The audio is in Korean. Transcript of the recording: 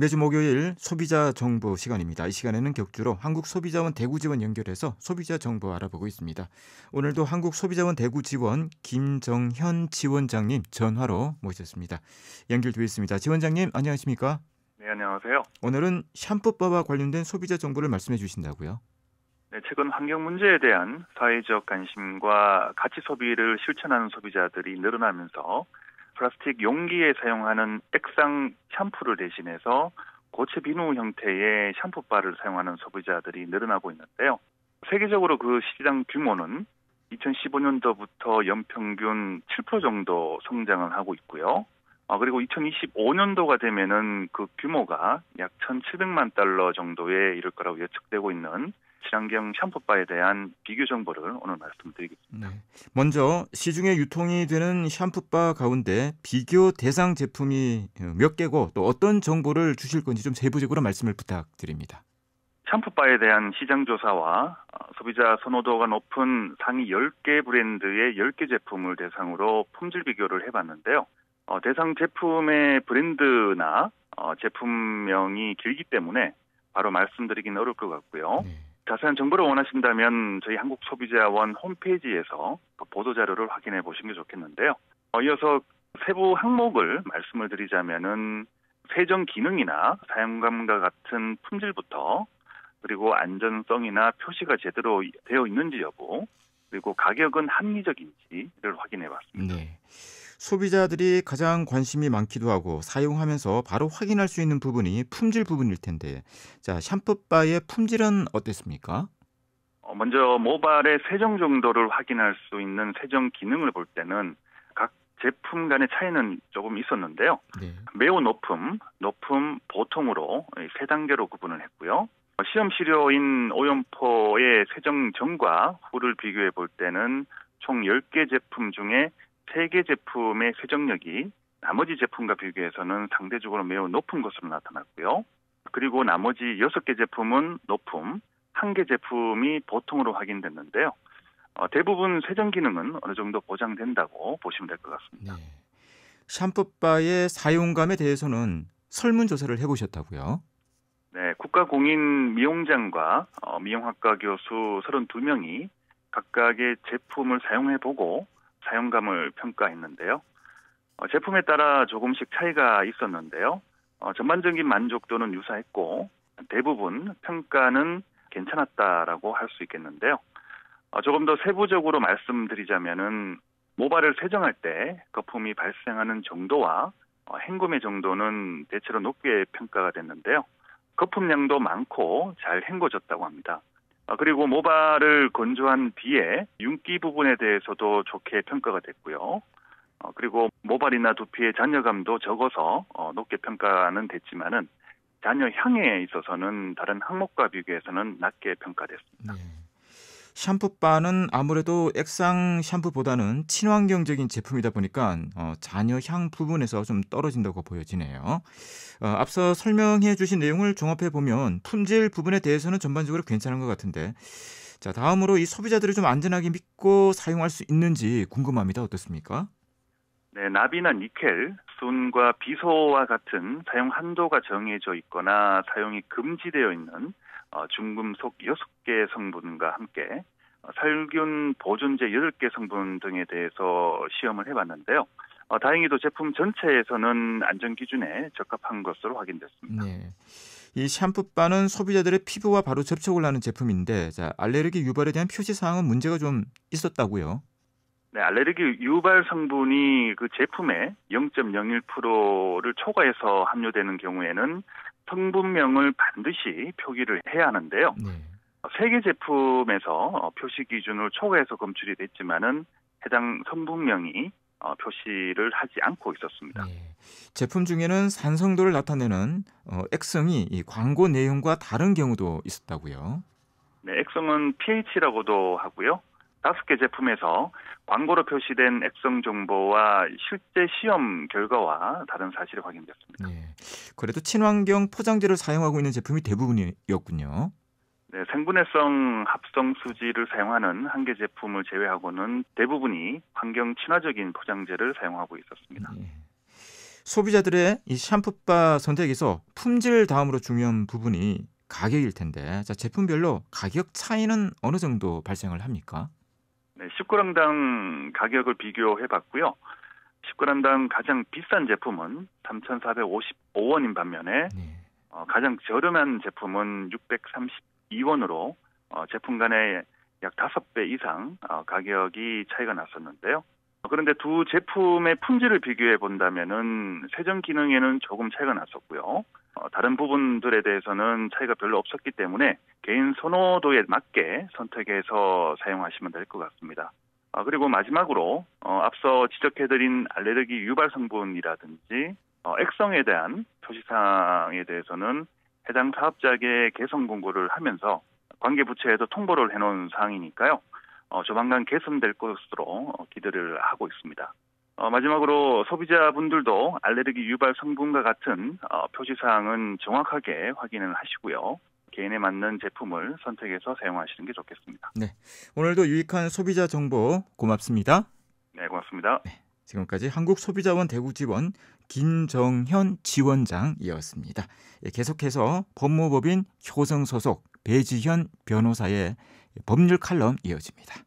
매주 목요일 소비자 정보 시간입니다. 이 시간에는 격주로 한국소비자원 대구지원 연결해서 소비자 정보 알아보고 있습니다. 오늘도 한국소비자원 대구지원 김정현 지원장님 전화로 모셨습니다. 연결되어 있습니다. 지원장님 안녕하십니까? 네, 안녕하세요. 오늘은 샴푸바와 관련된 소비자 정보를 말씀해 주신다고요? 네, 최근 환경 문제에 대한 사회적 관심과 가치 소비를 실천하는 소비자들이 늘어나면서 플라스틱 용기에 사용하는 액상 샴푸를 대신해서 고체 비누 형태의 샴푸바를 사용하는 소비자들이 늘어나고 있는데요. 세계적으로 그 시장 규모는 2015년도부터 연평균 7% 정도 성장을 하고 있고요. 그리고 2025년도가 되면은 그 규모가 약 1,700만 달러 정도에 이를 거라고 예측되고 있는 친환경 샴푸바에 대한 비교 정보를 오늘 말씀드리겠습니다. 네. 먼저 시중에 유통이 되는 샴푸바 가운데 비교 대상 제품이 몇 개고 또 어떤 정보를 주실 건지 좀 세부적으로 말씀을 부탁드립니다. 샴푸바에 대한 시장 조사와 소비자 선호도가 높은 상위 10개 브랜드의 10개 제품을 대상으로 품질 비교를 해봤는데요. 대상 제품의 브랜드나 제품명이 길기 때문에 바로 말씀드리기는 어려울 것 같고요. 네. 자세한 정보를 원하신다면 저희 한국소비자원 홈페이지에서 그 보도자료를 확인해 보시는 게 좋겠는데요. 이어서 세부 항목을 말씀을 드리자면은 세정 기능이나 사용감과 같은 품질부터 그리고 안전성이나 표시가 제대로 되어 있는지 여부 그리고 가격은 합리적인지를 확인해 봤습니다. 네. 소비자들이 가장 관심이 많기도 하고 사용하면서 바로 확인할 수 있는 부분이 품질 부분일 텐데, 자, 샴푸바의 품질은 어땠습니까? 먼저 모발의 세정 정도를 확인할 수 있는 세정 기능을 볼 때는 각 제품 간의 차이는 조금 있었는데요. 네. 매우 높음, 보통으로 세 단계로 구분을 했고요. 시험 시료인 오염포의 세정 전과 후를 비교해 볼 때는 총 10개 제품 중에 3개 제품의 세정력이 나머지 제품과 비교해서는 상대적으로 매우 높은 것으로 나타났고요. 그리고 나머지 6개 제품은 높음, 1개 제품이 보통으로 확인됐는데요. 대부분 세정 기능은 어느 정도 보장된다고 보시면 될 것 같습니다. 네. 샴푸바의 사용감에 대해서는 설문조사를 해보셨다고요? 네, 국가공인 미용장과 미용학과 교수 32명이 각각의 제품을 사용해보고 사용감을 평가했는데요. 제품에 따라 조금씩 차이가 있었는데요. 전반적인 만족도는 유사했고 대부분 평가는 괜찮았다라고 할 수 있겠는데요. 조금 더 세부적으로 말씀드리자면은 모발을 세정할 때 거품이 발생하는 정도와 헹굼의 정도는 대체로 높게 평가가 됐는데요. 거품량도 많고 잘 헹궈졌다고 합니다. 그리고 모발을 건조한 뒤에 윤기 부분에 대해서도 좋게 평가가 됐고요. 그리고 모발이나 두피의 잔여감도 적어서 높게 평가는 됐지만은 잔여 향에 있어서는 다른 항목과 비교해서는 낮게 평가됐습니다. 네. 샴푸바는 아무래도 액상 샴푸보다는 친환경적인 제품이다 보니까 잔여 향 부분에서 좀 떨어진다고 보여지네요. 앞서 설명해 주신 내용을 종합해 보면 품질 부분에 대해서는 전반적으로 괜찮은 것 같은데, 자, 다음으로 이 소비자들이 좀 안전하게 믿고 사용할 수 있는지 궁금합니다. 어떻습니까? 네, 납이나 니켈, 순과 비소와 같은 사용 한도가 정해져 있거나 사용이 금지되어 있는 중금속 6개 성분과 함께 살균 보존제 8개 성분 등에 대해서 시험을 해봤는데요. 다행히도 제품 전체에서는 안전 기준에 적합한 것으로 확인됐습니다. 네. 이 샴푸바는 소비자들의 피부와 바로 접촉을 하는 제품인데, 자, 알레르기 유발에 대한 표시 사항은 문제가 좀 있었다고요? 네, 알레르기 유발 성분이 그 제품의 0.01%를 초과해서 함유되는 경우에는 성분명을 반드시 표기를 해야 하는데요. 네. 3개 제품에서 표시 기준을 초과해서 검출이 됐지만은 해당 성분명이 표시를 하지 않고 있었습니다. 네. 제품 중에는 산성도를 나타내는 액성이 이 광고 내용과 다른 경우도 있었다고요? 네, 액성은 pH라고도 하고요. 5개 제품에서 광고로 표시된 액성 정보와 실제 시험 결과와 다른 사실이 확인됐습니다. 네. 그래도 친환경 포장재를 사용하고 있는 제품이 대부분이었군요. 네, 생분해성 합성 수지를 사용하는 한 개 제품을 제외하고는 대부분이 환경 친화적인 포장재를 사용하고 있었습니다. 네. 소비자들의 이 샴푸바 선택에서 품질 다음으로 중요한 부분이 가격일 텐데, 자, 제품별로 가격 차이는 어느 정도 발생을 합니까? 네, 10g당 가격을 비교해 봤고요. 10g당 가장 비싼 제품은 3,455원인 반면에 네. 가장 저렴한 제품은 632원으로 제품 간에 약 5배 이상 가격이 차이가 났었는데요. 그런데 두 제품의 품질을 비교해 본다면은 세정 기능에는 조금 차이가 났었고요. 다른 부분들에 대해서는 차이가 별로 없었기 때문에 개인 선호도에 맞게 선택해서 사용하시면 될 것 같습니다. 그리고 마지막으로 앞서 지적해드린 알레르기 유발 성분이라든지 액성에 대한 표시사항에 대해서는 해당 사업자에게 개선 공고를 하면서 관계 부처에도 통보를 해놓은 사항이니까요. 조만간 개선될 것으로 기대를 하고 있습니다. 마지막으로 소비자분들도 알레르기 유발 성분과 같은 표시사항은 정확하게 확인을 하시고요. 개인에 맞는 제품을 선택해서 사용하시는 게 좋겠습니다. 네. 오늘도 유익한 소비자 정보 고맙습니다. 네, 고맙습니다. 지금까지 한국소비자원 대구지원 김정현 지원장이었습니다. 계속해서 법무법인 효성 소속 배지현 변호사의 법률 칼럼 이어집니다.